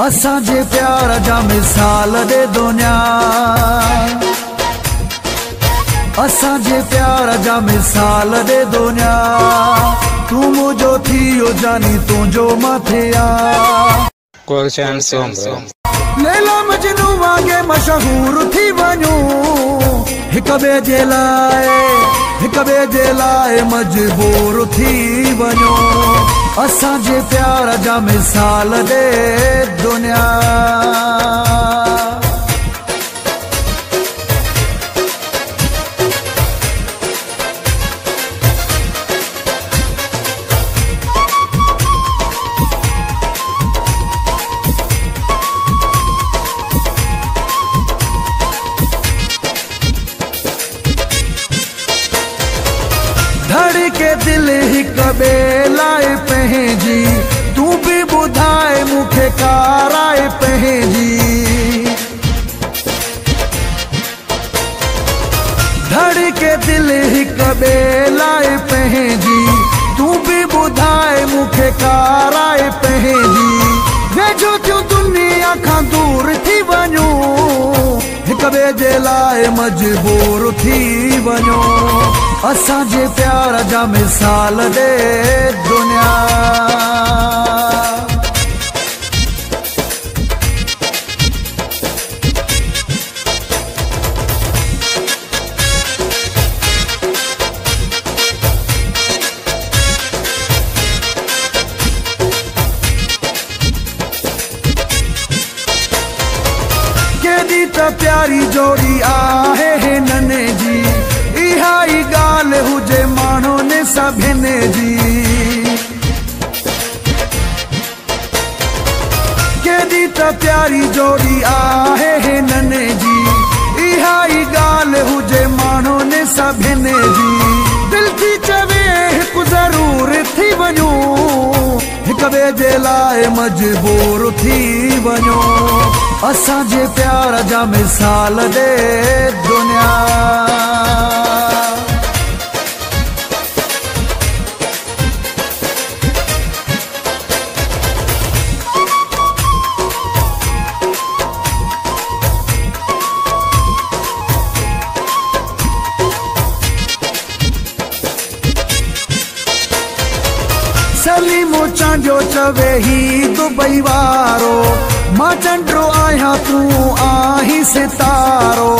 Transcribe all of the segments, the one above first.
असांजे प्यार जा मिसाल दे दुनिया, असांजे प्यार जा मिसाल दे दुनिया। तू मुझो थियो जानी तुझो मथिया। गुलशन सोमरो लैला मजनू वांगे मशहूर थी वञूं, हिक ॿिए जे लाइ मजबूर थी वञूं। असांजे प्यार जा मिसाल दे दुनिया। धड़के दिल हिक ॿिए लाइ पंहिंजी, तू भी ॿुधाए मूंखे काराए पंहिंजी। धड़के दिल हिक ॿिए लाइ पंहिंजी, तू भी ॿुधाए मूंखे काराए पंहिंजी। वेझो थियो दुनिया खां दूर थी वञूं, हिक ॿिए जे लाइ मजबूर थी वञूं। असांजे प्यार जा मिसाल दे दुनिया। केॾी त प्यारी जोड़ी आहे हिनने जी, इहा ई ॻाल्हि हुजे माण्हू ने सभिनी जी। केॾी त प्यारी जोड़ी आहे हिनने जी, इहा ई ॻाल्हि हुजे माण्हू ने सभिनी जी। दिल थी चवे हिकु ज़रूर थी वञूं, हिक ॿिए जे लाइ मजबूर थी वञूं। असांजे प्यार जा मिसाल दे दुनिया। सलीमो चांडियो चवे ही दुबई वारो, मां चंडो आहियां तू आहीं सितारो।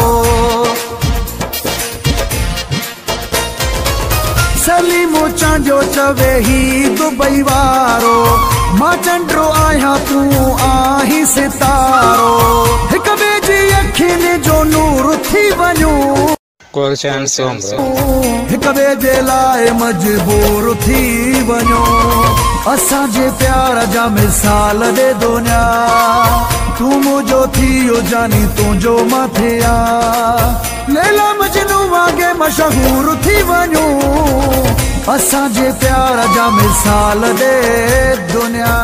सलीमो चांडियो चवे ही दुबई वारो, मां चंडो आहियां तू आहीं सितारो। हिक ॿिए जी अखियुनि जो नूर थी वञूं, गुलशन सोमरो हिक ॿिए जे लाइ मजबूर थी वञूं। असांजे प्यार जा मिसाल दे दुनिया। तू मुझो थियो जानी तुझो मथिया। लैला मजनू वांगे मशहूर थी वञूं, असांजे प्यार जा मिसाल दे दुनिया।